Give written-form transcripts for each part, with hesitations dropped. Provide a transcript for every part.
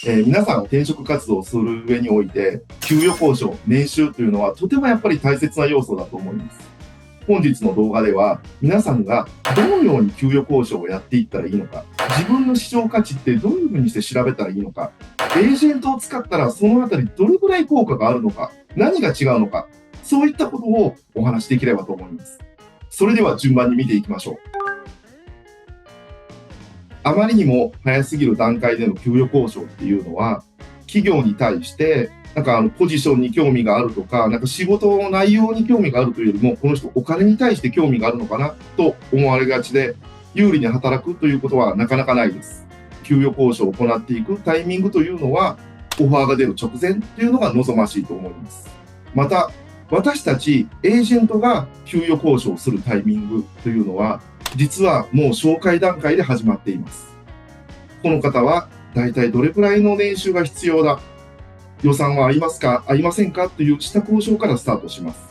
皆さん転職活動をする上において、給与交渉、年収というのはとてもやっぱり大切な要素だと思います。本日の動画では、皆さんがどのように給与交渉をやっていったらいいのか、自分の市場価値ってどういうふうにして調べたらいいのか、エージェントを使ったらそのあたりどれぐらい効果があるのか、何が違うのか、そういったことをお話しできればと思います。それでは順番に見ていきましょう。あまりにも早すぎる段階での給与交渉っていうのは、企業に対して、ポジションに興味があるとか、仕事の内容に興味があるというよりも、この人お金に対して興味があるのかなと思われがちで、有利に働くということはなかなかないです。給与交渉を行っていくタイミングというのは、オファーが出る直前というのが望ましいと思います。また、私たちエージェントが給与交渉をするタイミングというのは、実はもう紹介段階で始まっています。この方は大体どれくらいの年収が必要だ、予算は合いますか合いませんかという下交渉からスタートします。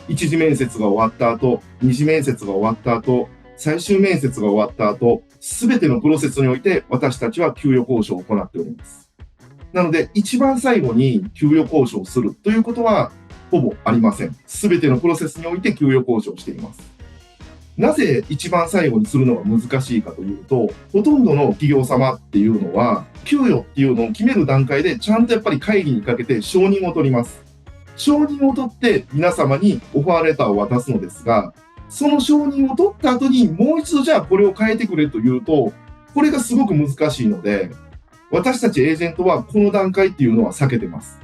一次面接が終わった後、二次面接が終わった後、最終面接が終わった後、すべてのプロセスにおいて私たちは給与交渉を行っております。なので、一番最後に給与交渉をするということはほぼありません。すべてのプロセスにおいて給与交渉をしています。なぜ一番最後にするのが難しいかというと、ほとんどの企業様っていうのは、給与っていうのを決める段階で、ちゃんとやっぱり会議にかけて承認を取ります。承認を取って皆様にオファーレターを渡すのですが、その承認を取った後にもう一度じゃあこれを変えてくれというと、これがすごく難しいので、私たちエージェントはこの段階っていうのは避けてます。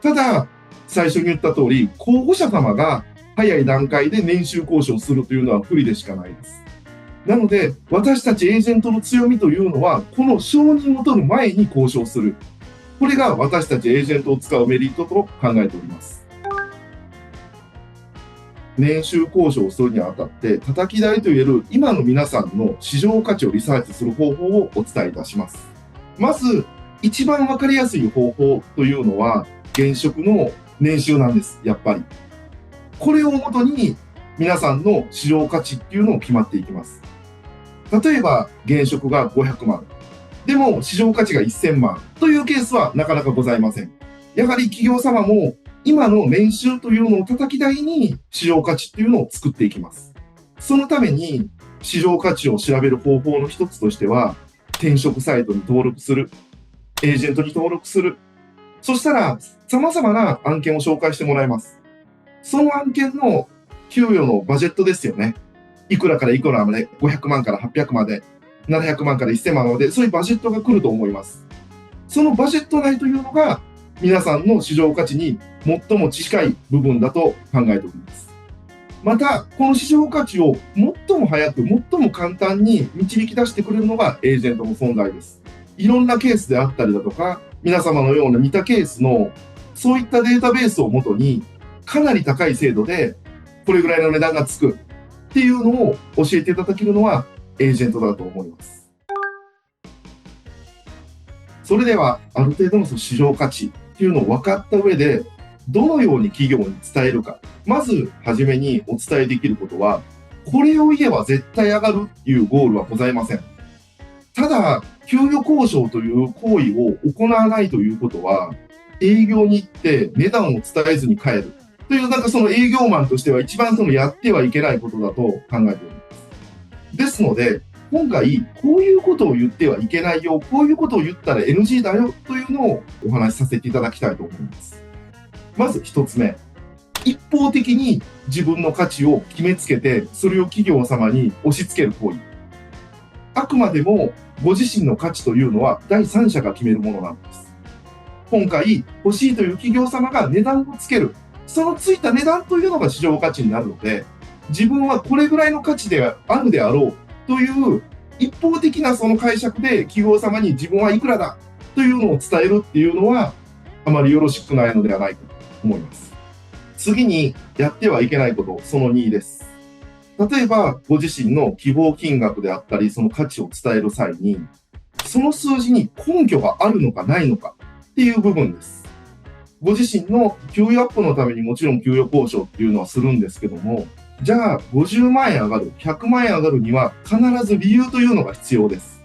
ただ、最初に言った通り、候補者様が早い段階で年収交渉するというのは不利でしかないです。なので、私たちエージェントの強みというのは、この承認を取る前に交渉する。これが私たちエージェントを使うメリットと考えております。年収交渉をするにあたって、叩き台といえる今の皆さんの市場価値をリサーチする方法をお伝えいたします。まず、一番わかりやすい方法というのは、現職の年収なんです、やっぱり。これをもとに皆さんの市場価値っていうのを決まっていきます。例えば、現職が500万。でも、市場価値が1000万というケースはなかなかございません。やはり企業様も今の年収というのを叩き台に市場価値っていうのを作っていきます。そのために市場価値を調べる方法の一つとしては、転職サイトに登録する、エージェントに登録する。そしたら、様々な案件を紹介してもらいます。その案件の給与のバジェットですよね。いくらからいくらまで、500万から800まで、700万から1000万まで、そういうバジェットが来ると思います。そのバジェット内というのが、皆さんの市場価値に最も近い部分だと考えております。また、この市場価値を最も早く、最も簡単に導き出してくれるのがエージェントの存在です。いろんなケースであったりだとか、皆様のような似たケースの、そういったデータベースをもとに、かなり高い精度で、これぐらいの値段がつくっていうのを教えていただけるのはエージェントだと思います。それでは、ある程度の市場価値っていうのを分かった上で、どのように企業に伝えるか。まず、はじめにお伝えできることは、これを言えば絶対上がるっていうゴールはございません。ただ、給与交渉という行為を行わないということは、営業に行って値段を伝えずに帰る。という、その営業マンとしては一番やってはいけないことだと考えております。ですので、今回、こういうことを言ってはいけないよ、こういうことを言ったら NG だよというのをお話しさせていただきたいと思います。まず一つ目。一方的に自分の価値を決めつけて、それを企業様に押し付ける行為。あくまでもご自身の価値というのは第三者が決めるものなんです。今回、欲しいという企業様が値段をつける。そのついた値段というのが市場価値になるので、自分はこれぐらいの価値であるであろうという一方的なその解釈で企業様に自分はいくらだというのを伝えるっていうのはあまりよろしくないのではないかと思います。次にやってはいけないこと、その2です。例えば、ご自身の希望金額であったり、その価値を伝える際に、その数字に根拠があるのかないのかっていう部分です。ご自身の給与アップのためにもちろん給与交渉っていうのはするんですけども、じゃあ50万円上がる、100万円上がるには必ず理由というのが必要です。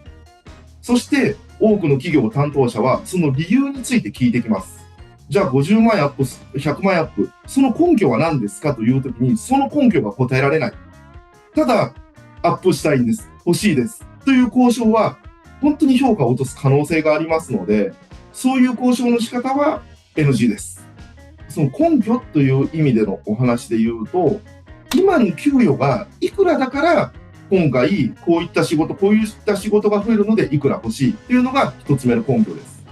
そして多くの企業担当者はその理由について聞いてきます。じゃあ50万円アップ、100万円アップ、その根拠は何ですかというときに、その根拠が答えられない。ただ、アップしたいんです。欲しいです。という交渉は、本当に評価を落とす可能性がありますので、そういう交渉の仕方は NG です。その根拠という意味でのお話で言うと、今の給与がいくらだから、今回こういった仕事が増えるのでいくら欲しいというのが一つ目の根拠です。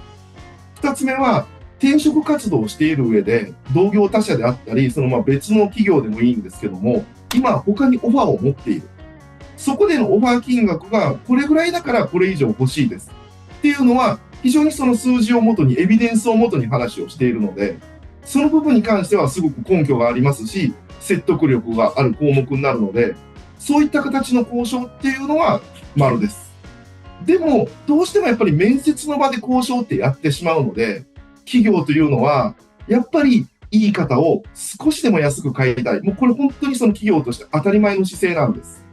二つ目は、転職活動をしている上で、同業他社であったり、別の企業でもいいんですけども、今他にオファーを持っている。そこでのオファー金額がこれぐらいだからこれ以上欲しいですっていうのは、非常にその数字をもとに、エビデンスをもとに話をしているので、その部分に関してはすごく根拠がありますし、説得力がある項目になるので、そういった形の交渉っていうのは丸です。でも、どうしてもやっぱり面接の場で交渉ってやってしまうので、企業というのは、やっぱり言い方を少しでも安く変えたい。もうこれ本当にその企業として当たり前の姿勢なんです。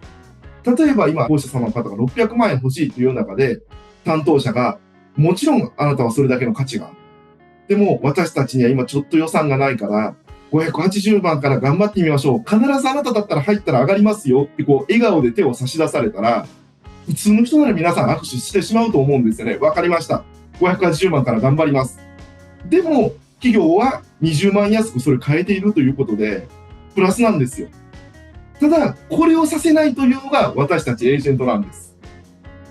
例えば今、候補者様の方が600万円欲しいという中で、担当者が、もちろんあなたはそれだけの価値がある。でも私たちには今ちょっと予算がないから、580万から頑張ってみましょう。必ずあなただったら入ったら上がりますよって笑顔で手を差し出されたら、普通の人なら皆さん握手してしまうと思うんですよね。わかりました。580万から頑張ります。でも、企業は20万安くそれ変えているということで、プラスなんですよ。ただ、これをさせないというのが私たちエージェントなんです。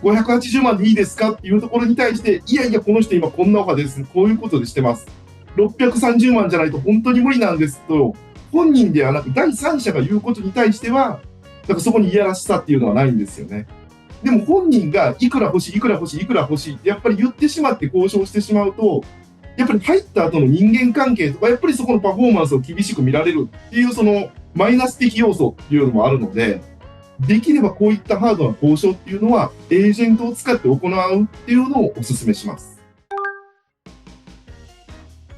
580万でいいですかっていうところに対して、いやいや、この人今こんなオファーです。こういうことでしてます。630万じゃないと本当に無理なんですと、本人ではなく第三者が言うことに対しては、そこにいやらしさっていうのはないんですよね。でも本人がいくら欲しい、いくら欲しい、いくら欲しいってやっぱり言ってしまって交渉してしまうと、やっぱり入った後の人間関係とか、やっぱりそこのパフォーマンスを厳しく見られるっていうそのマイナス的要素っていうのもあるので、できればこういったハードな交渉っていうのはエージェントを使って行うっていうのをお勧めします。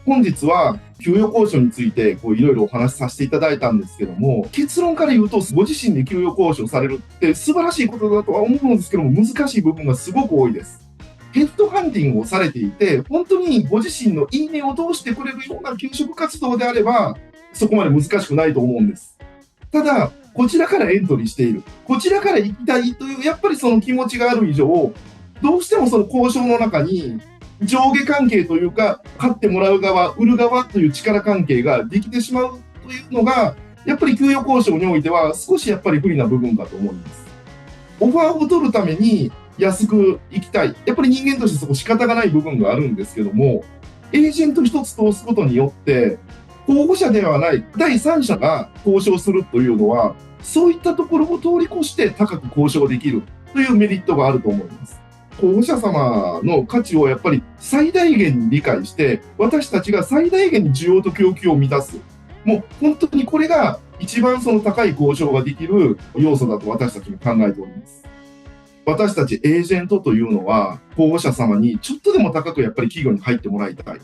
本日は給与交渉についていろいろお話しさせていただいたんですけども、結論から言うとご自身で給与交渉されるって素晴らしいことだとは思うんですけども、難しい部分がすごく多いです。ヘッドハンティングをされていて、本当にご自身のいいねを通してくれるような求職活動であれば、そこまで難しくないと思うんです。ただ、こちらからエントリーしている、こちらから行きたいという、やっぱりその気持ちがある以上、どうしてもその交渉の中に上下関係というか、買ってもらう側、売る側という力関係ができてしまうというのが、やっぱり給与交渉においては少しやっぱり不利な部分だと思います。オファーを取るために安く行きたい。やっぱり人間としてそこ仕方がない部分があるんですけども、エージェント一つ通すことによって、候補者ではない第三者が交渉するというのは、そういったところを通り越して高く交渉できるというメリットがあると思います。候補者様の価値をやっぱり最大限に理解して、私たちが最大限に需要と供給を満たす。もう本当にこれが一番その高い交渉ができる要素だと私たちも考えております。私たちエージェントというのは、候補者様にちょっとでも高くやっぱり企業に入ってもらいたい。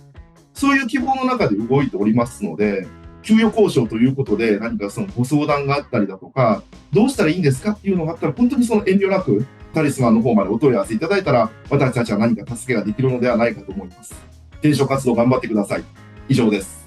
そういう希望の中で動いておりますので、給与交渉ということで何かそのご相談があったりだとか、どうしたらいいんですかっていうのがあったら、本当にその遠慮なく、タリスマンの方までお問い合わせいただいたら、私たちは何か助けができるのではないかと思います。転職活動頑張ってください。以上です。